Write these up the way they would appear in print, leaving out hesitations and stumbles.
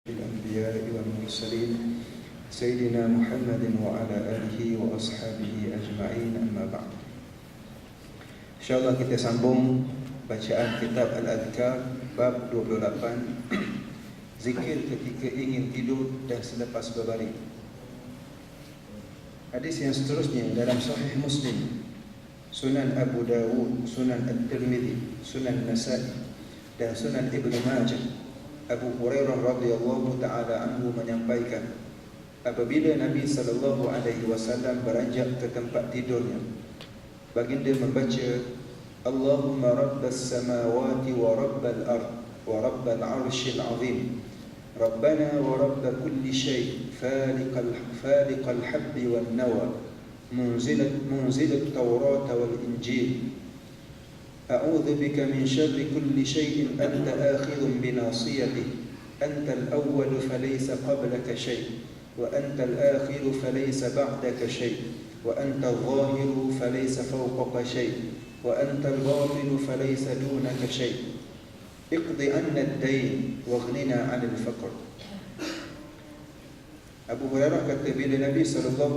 الأنبياء والمرسلين سيدنا محمد وعلى آله وأصحابه أجمعين أما بعد. InsyaAllah kita sambung bacaan kitab Al-Adhkar bab 28, zikir ketika ingin tidur dan selepas berbaring. Hadis yang seterusnya dalam Sahih Muslim, Sunan Abu Dawud, Sunan At-Tirmidzi, Sunan Nasa'i dan Sunan Ibn Majah. Abu Hurairah radhiyallahu ta'ala anhu menyampaikan, apabila Nabi sallallahu alaihi wasallam beranjak ke tempat tidurnya, baginda membaca, Allahumma rabbas samawati wa rabbal ard wa rabbal arshil azim, Rabbana wa rabb kulli shay, faliqal habbi wan nawa, munzilat tawrata wal injil, أعوذ بك من شر كل شيء أنت آخذ بناصيته، أنت الأول فليس قبلك شيء، وأنت الآخر فليس بعدك شيء، وأنت الظاهر فليس فوقك شيء، وأنت الباطن فليس دونك شيء، اقض عنا الدين واغننا عن الفقر. Abu Hurairah kata, bila Nabi SAW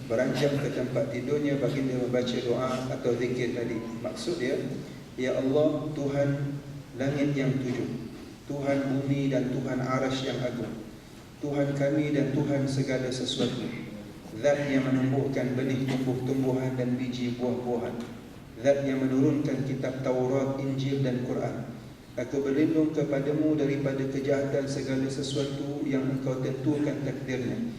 beranjak ke tempat tidurnya, baginda membaca doa atau zikir tadi. Maksud dia, Ya Allah, Tuhan langit yang tujuh, Tuhan bumi dan Tuhan arasy yang agung, Tuhan kami dan Tuhan segala sesuatu, Zat yang menumbuhkan benih tumbuh-tumbuhan dan biji buah-buahan, Zat yang menurunkan kitab Taurat, Injil dan Quran. Aku berlindung kepadamu daripada kejahatan segala sesuatu yang engkau tentukan takdirnya.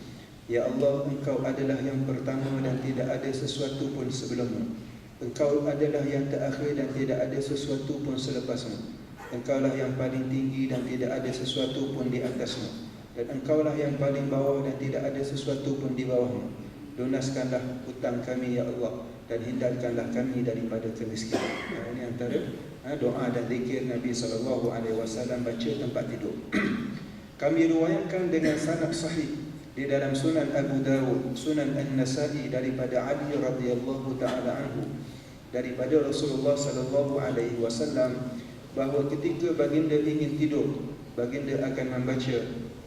Ya Allah, engkau adalah yang pertama dan tidak ada sesuatu pun sebelummu. Engkau adalah yang terakhir dan tidak ada sesuatu pun selepasmu. Engkaulah yang paling tinggi dan tidak ada sesuatu pun di atasmu. Dan engkaulah yang paling bawah dan tidak ada sesuatu pun di bawahmu. Lunaskanlah hutang kami, Ya Allah, dan hindarkanlah kami daripada kemiskinan. Ini antara doa dan zikir Nabi SAW baca tempat tidur. Kami riwayatkan dengan sanad sahih di dalam Sunan Abu Dawud, Sunan An-Nasa'i daripada Ali radhiyallahu ta'ala anhu, daripada Rasulullah SAW, bahawa ketika baginda ingin tidur, baginda akan membaca,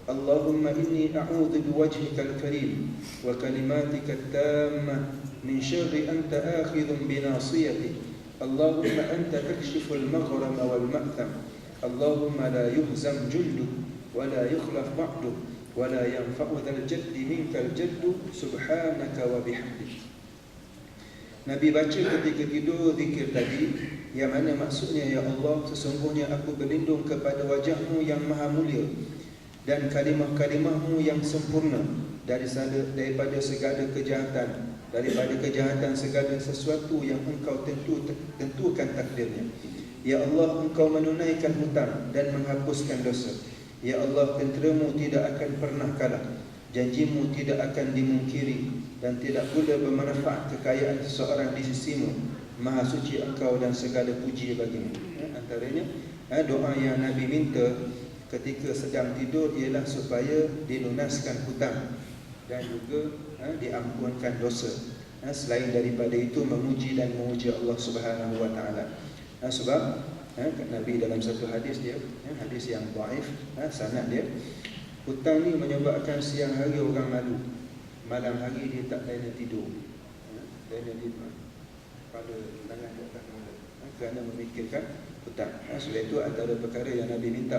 Allahumma inni a'udhu biwajhikal karim wa kalimatikal tammah min syarri anta akhidhun binasiyati, Allahumma anta takshiful maghrama wal ma'tham, Allahumma la yuhzam jundu wa la yukhlaf ba'du wa la yanfa'u dhal jaddi minkal jaddu subhanaka wa bihamdik. Nabi baca ketika tidur zikir tadi, yang mana maksudnya, Ya Allah, sesungguhnya aku berlindung kepada wajahmu yang maha mulia dan kalimah-kalimahmu yang sempurna daripada segala kejahatan, daripada kejahatan segala sesuatu yang engkau tentukan takdirnya. Ya Allah, engkau menunaikan hutang dan menghapuskan dosa. Ya Allah, tenteramu tidak akan pernah kalah, janjimu tidak akan dimungkiri, dan tidak pula bermanfaat kekayaan seseorang di sisimu. Maha suci engkau dan segala puji bagimu. Antaranya doa yang Nabi minta ketika sedang tidur ialah supaya dilunaskan hutang dan juga diampunkan dosa. Selain daripada itu, memuji dan memuji Allah Subhanahu wa taala. Sebab Nabi dalam satu hadis dia, hadis yang dhaif, sanad dia, hutang ni menyebabkan siang hari orang malu, malam hari dia tak lena tidur. Lena tidur pada tangan di atas kepala, kerana memikirkan hutang. Sebab itu antara perkara yang Nabi minta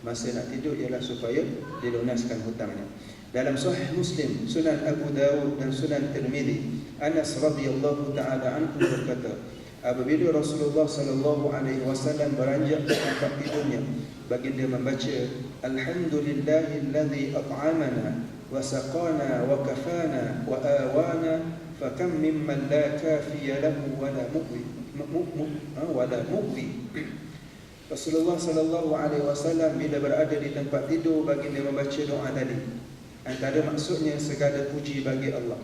masa nak tidur ialah supaya dilunaskan hutangnya. Dalam Sahih Muslim, Sunan Abu Dawud dan Sunan Tirmidzi, Anas radhiyallahu ta'ala anhu berkata, apabila Rasulullah sallallahu alaihi wasallam beranjak ke tempat tidurnya, baginda membaca, Alhamdulillahilladzi at'amana wa saqana wa kafana wa awana, fakam mimman la kafiya lahu wa la mu'wi. Rasulullah sallallahu alaihi wasallam bila berada di tempat tidur, baginda membaca doa tadi. Antara maksudnya, segala puji bagi Allah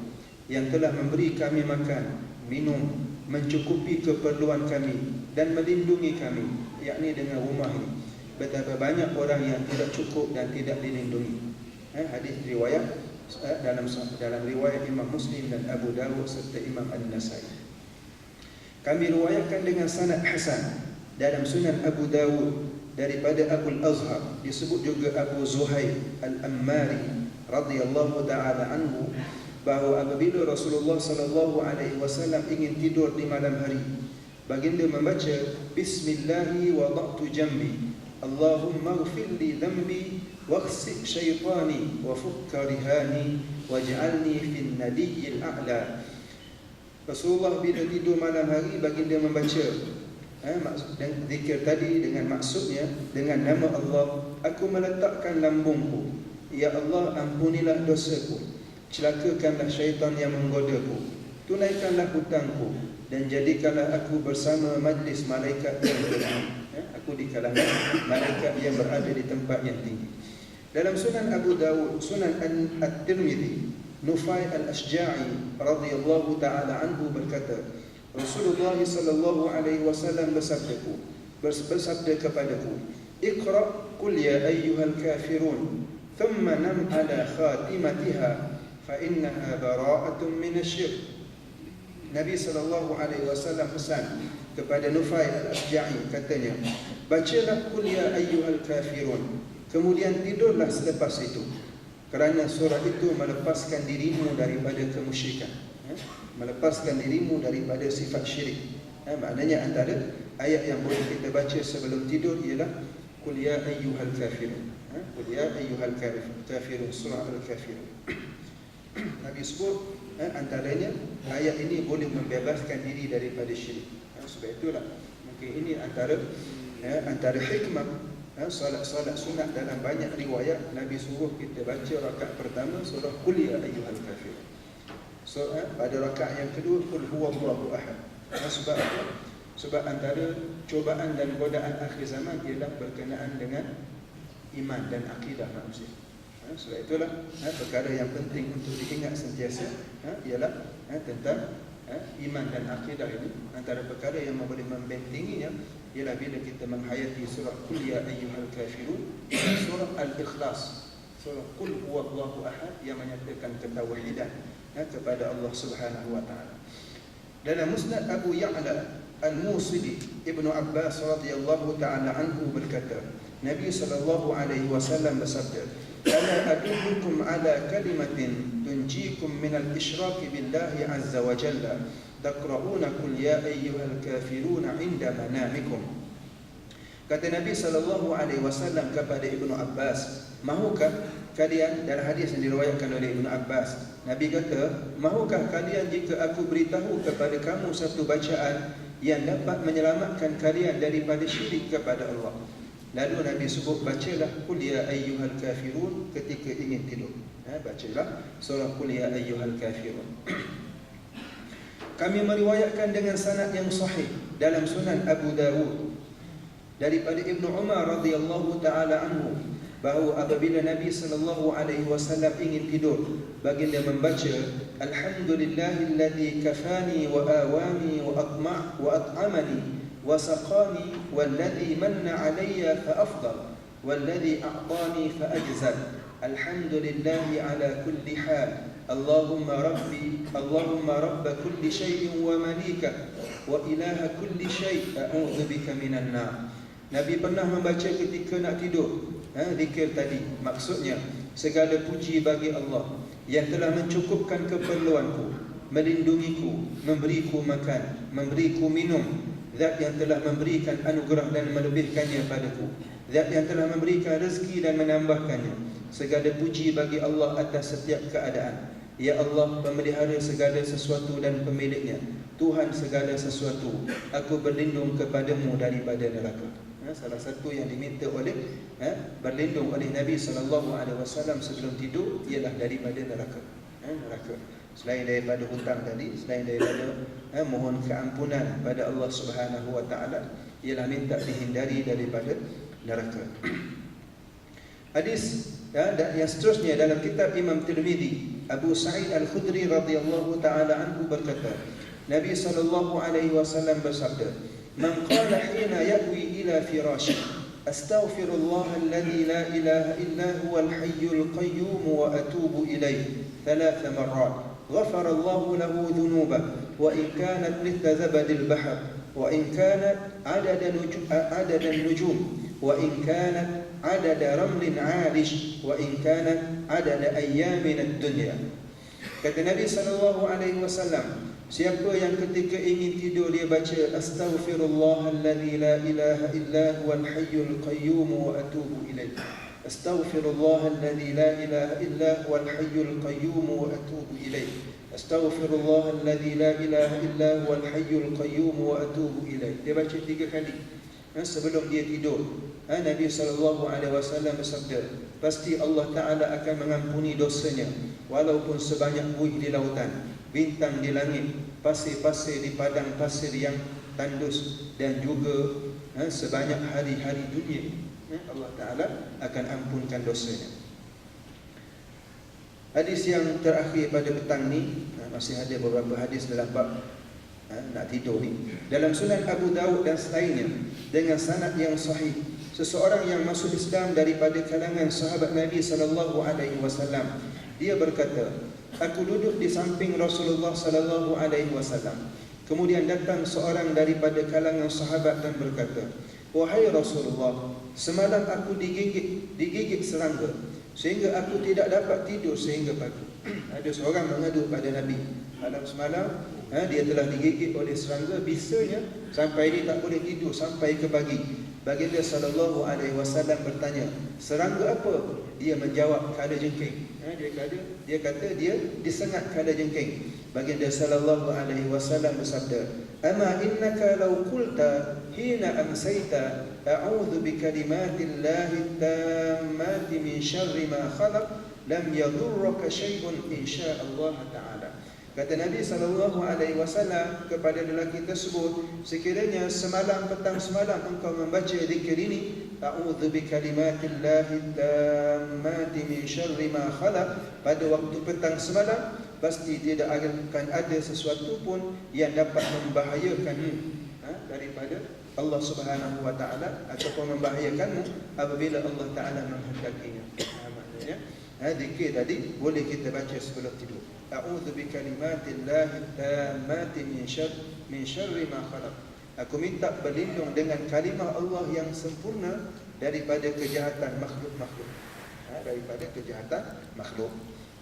yang telah memberi kami makan, minum, mencukupi keperluan kami dan melindungi kami, yakni dengan rumah ini. Betapa banyak orang yang tidak cukup dan tidak dilindungi. Hadis riwayat dalam riwayat Imam Muslim dan Abu Dawud serta Imam An-Nasa'i. Kami riwayatkan dengan sanad hasan dalam Sunan Abu Dawud, daripada Abu Azhar, disebut juga Abu Zuhair Al-Ammari radhiyallahu taala anhu, bahawa apabila Rasulullah sallallahu alaihi wasallam ingin tidur di malam hari, baginda membaca bismillahi wada'tu jambi Allahumma ighfir li dhanbi waghsil syaitani wa fukka rihani waj'alni fin nadiyyil a'la. Rasulullah bila tidur malam hari, baginda membaca dan zikir tadi dengan maksudnya, dengan nama Allah, aku meletakkan lambungku, ya Allah ampunilah dosaku, celakakanlah syaitan yang menggodaku, tunaikanlah hutangku, dan jadikanlah aku bersama majlis malaikat yang tinggi. Aku di kalangan malaikat yang berada di tempat yang tinggi. Dalam Sunan Abu Dawud, Sunan At-Tirmidzi, Nufai Al-Ashja'i radhiyallahu ta'ala anhu berkata, Rasulullah sallallahu alaihi wasallam bersabda kepadaku, Iqra qul ya ayyuhal kafirun thumma nam ala khatimatiha fa innaha bara'atun minasyirk. Nabi sallallahu alaihi wasallam pesan kepada Nufai Al-Ashja'i, katanya, bacalah qul ya ayyuhal kafirun, kemudian tidurlah selepas itu, kerana surah itu melepaskan dirimu daripada kemusyrikan, melepaskan dirimu daripada sifat syirik. Maknanya antara ayat yang boleh kita baca sebelum tidur ialah qul ya ayyuhal kafirun, qul ya ayyuhal kafirun, surah Al-Kafirun. Nabi sebut antaranya ayat ini boleh membebaskan diri daripada syirik. Sebab itulah mungkin ini antara hikmah solat sunat. Dalam banyak riwayat Nabi suruh kita baca rakaat pertama surah qul ya ayyuhal kafirun. So pada rakaat yang kedua qul huwallahu ahad. Sebab apa? Sebab antara cubaan dan godaan akhir zaman ialah berkenaan dengan iman dan akidah manusia. Sebab itulah perkara yang penting untuk diingat sentiasa ialah tentang iman dan akidah ini. Antara perkara yang boleh membentenginya ialah bila kita menghayati surah qul ya ayyuhal kafirun, surah Al-Ikhlas, surah qul huwallahu ahad, yang menyatakan ketauhidan kepada Allah Subhanahu wa taala. Dalam Musnad Abu Ya'la Al-Musili, Ibnu Abbas radhiyallahu taala anhu berkata, Nabi sallallahu alaihi wasallam bersabda, "Ala adullukum ala kalimatin tunjikum minal isyraki billahi azza wa jalla, taqra'una qul ya ayyuhal kafiruna 'inda manamikum." Kata Nabi sallallahu alaihi wasallam kepada Ibnu Abbas, "Mahukah kalian," dalam hadis yang diriwayatkan oleh Ibnu Abbas, Nabi kata, "Mahukah kalian jika aku beritahu kepada kamu satu bacaan yang dapat menyelamatkan kalian daripada syirik kepada Allah?" Lalu Nabi sebut, bacalah qul ya ayyuhal kafirun ketika ingin tidur. Bacalah surah qul ya ayyuhal kafirun. Kami meriwayatkan dengan sanad yang sahih dalam Sunan Abu Dawud daripada Ibnu Umar radhiyallahu taala anhu, bahawa apabila Nabi sallallahu alaihi wasallam ingin tidur, baginda membaca, "Alhamdulillahilladzi kafani wa awani wa at'amani wa saqani walladzi manna 'alayya fa afdal walladzi a'tani fa ajzal. Alhamdulillahi 'ala kulli hal. Allahumma rabb kulli shay'in wa malika wa ilaha kulli shay', a'udzu bika minan nar." Nabi pernah membaca ketika nak tidur zikir tadi. Maksudnya, segala puji bagi Allah yang telah mencukupkan keperluanku, melindungiku, memberiku makan, memberiku minum, Zat yang telah memberikan anugerah dan melebihkannya padaku, Zat yang telah memberikan rezeki dan menambahkannya. Segala puji bagi Allah atas setiap keadaan. Ya Allah, pemelihara segala sesuatu dan pemiliknya, Tuhan segala sesuatu, aku berlindung kepadamu daripada neraka. Salah satu yang diminta berlindung oleh Nabi SAW sebelum tidur ialah daripada neraka. Selain daripada hutang tadi, selain daripada mohon keampunan pada Allah Subhanahu wa taala, ialah minta dihindari daripada neraka. Hadis yang seterusnya dalam kitab Imam Tirmidzi, Abu Sa'id Al-Khudri radhiyallahu taala anhu berkata, Nabi sallallahu alaihi wasallam bersabda, "Man qala hina ya'wi ila firashi, astaghfirullah alladhi la ilaha illa huwal hayyul qayyum wa atubu ilayhi 3 marrat, غفر الله له ذنوبه وإن كانت مثل زبد البحر وإن كانت عدد النجوم wa in kanat adada ramlin 'alish wa in kanat adada ayyamin ad-dunya. Kata Nabi SAW, siapa yang ketika ingin tidur dia baca astaghfirullahalladzi la ilaha illa huwal hayyul qayyum wa atubu ilaih. Astaghfirullahalladzi la ilaha illa huwal hayyul qayyum wa atubu ilaih. Astaghfirullahalladzi la ilaha illa huwal hayyul qayyum wa atubu ilaih. Dia baca 3 kali sebelum dia tidur. Nabi SAW bersabda, pasti Allah Ta'ala akan mengampuni dosanya walaupun sebanyak buih di lautan, bintang di langit, pasir-pasir di padang pasir yang tandus, dan juga sebanyak hari-hari dunia. Allah Ta'ala akan ampunkan dosanya. Hadis yang terakhir pada petang ni, masih ada beberapa hadis dalam bab nak tidur ni. Dalam Sunan Abu Dawud dan selainnya dengan sanad yang sahih, seseorang yang masuk Islam daripada kalangan sahabat Nabi SAW, dia berkata, aku duduk di samping Rasulullah SAW. Kemudian datang seorang daripada kalangan sahabat dan berkata, wahai Rasulullah, semalam aku digigit serangga sehingga aku tidak dapat tidur sehingga pagi. Ada seorang mengadu pada Nabi, malam semalam dia telah digigit oleh serangga, bisanya sampai dia tak boleh tidur sampai ke pagi. Baginda SAW bertanya, serangga apa? Dia menjawab, kalajengking. Dia kata dia disengat kalajengking. Baginda SAW bersabda, ama innaka law qulta hina amsayta a'udzu bikalimatillahi tammati min syarri ma khalaq lam yadurruka syai'un insyaallah ta'ala. Kata Nabi SAW kepada lelaki tersebut, sekiranya semalam, petang semalam engkau membaca zikir ini, a'udzu bikalimatillahi tammati min syarri ma khalaq, pada waktu petang semalam, pasti tidak akan ada sesuatu pun yang dapat membahayakanmu daripada Allah Subhanahu wa taala ataupun membahayakanmu apabila Allah Taala menghendakinya. Maknanya zikir tadi boleh kita baca sebelum tidur. A'udzu bikalimatillahi tammati min syarri ma khalaq. Aku minta berlindung dengan kalimah Allah yang sempurna daripada kejahatan makhluk-makhluk. Daripada kejahatan makhluk.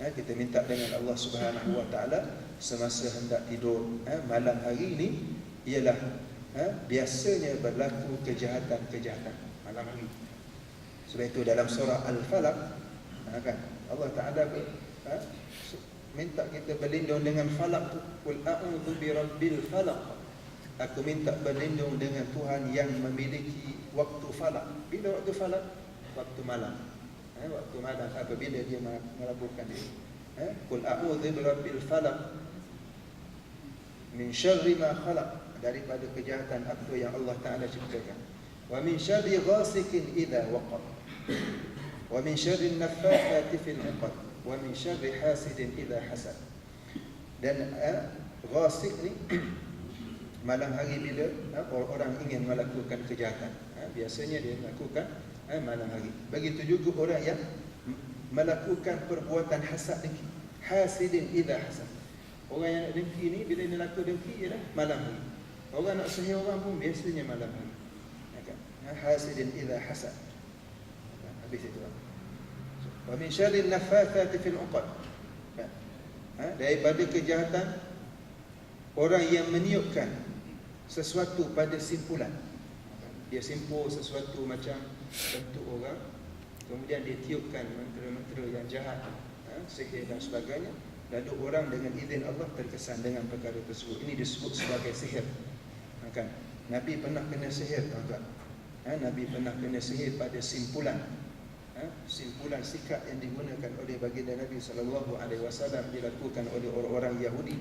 Kita minta dengan Allah Subhanahu wa taala semasa hendak tidur. Malam hari ini ialah biasanya berlaku kejahatan-kejahatan malam hari. Sebab itu dalam surah Al-Falaq kan Allah Taala minta kita berlindung dengan falak. Qul a'udzu birabbil falaq. Aku minta berlindung dengan Tuhan yang memiliki waktu falak. Bila waktu falak? Waktu malam. Waktu malam apabila dia melaburkan diri. Qul a'udzu birabbil falaq min syarri ma khalaq, daripada kejahatan apa yang Allah Taala ciptakan. Wa min syarri ghasikin idza waqab. Wa min syarri an-naffathati fil 'uqad. Wa min syarri hasidin idza hasad. Dan ghasik ni malam hari bila orang ingin melakukan kejahatan, biasanya dia melakukan malam hari. Begitu juga orang yang melakukan perbuatan hasad dengki. Hasidin idza hasad. Orang yang nak dengki ni bila dia laku dengki ialah malam hari. Orang nak sihir orang pun biasanya malam hari. Hasidin idza hasad. Habis itu. Wa min syarri an-naffathati fil 'uqad. Daripada kejahatan orang yang meniupkan sesuatu pada simpulan. Dia simpul sesuatu macam bentuk orang, kemudian dia tiupkan mentera-mentera yang jahat, sihir dan sebagainya, lalu orang dengan izin Allah terkesan dengan perkara tersebut. Ini disebut sebagai sihir. Kan? Nabi pernah kena sihir, tuan-tuan. Nabi pernah kena sihir pada simpulan. Simpulan sikap yang digunakan oleh baginda Nabi SAW dilakukan oleh orang-orang Yahudi,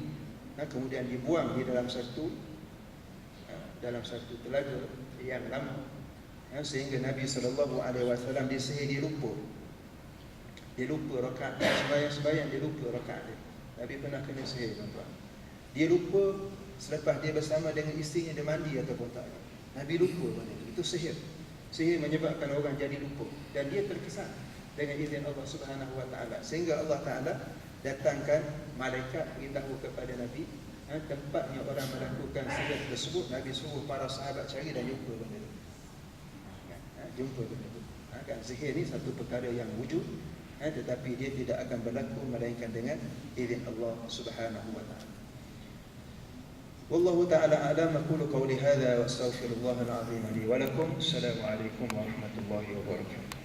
kemudian dibuang di dalam satu telaga yang lama, sehingga Nabi SAW disihir, dia lupa rakaat, sembahyang dia lupa rakaat dia. Nabi pernah kena sihir, tuan-tuan. Dia lupa selepas dia bersama dengan isterinya dia mandi ataupun tak. Nabi lupa benda itu sihir. Sihir menyebabkan orang jadi lupa, dan dia terkesan dengan izin Allah Subhanahu wa taala, sehingga Allah Taala datangkan malaikat beritahu kepada Nabi tempatnya orang melakukan sihir tersebut. Nabi suruh para sahabat cari dan jumpa benda itu. jumpa benda tu. Kan sihir ni satu perkara yang wujud, tetapi dia tidak akan berlaku melainkan dengan izin Allah Subhanahu wa taala. Wallahu taala a'lam. Aqulu qawli hadha wa astaghfirullah al-azim li wa lakum. Assalamu alaikum warahmatullahi wabarakatuh.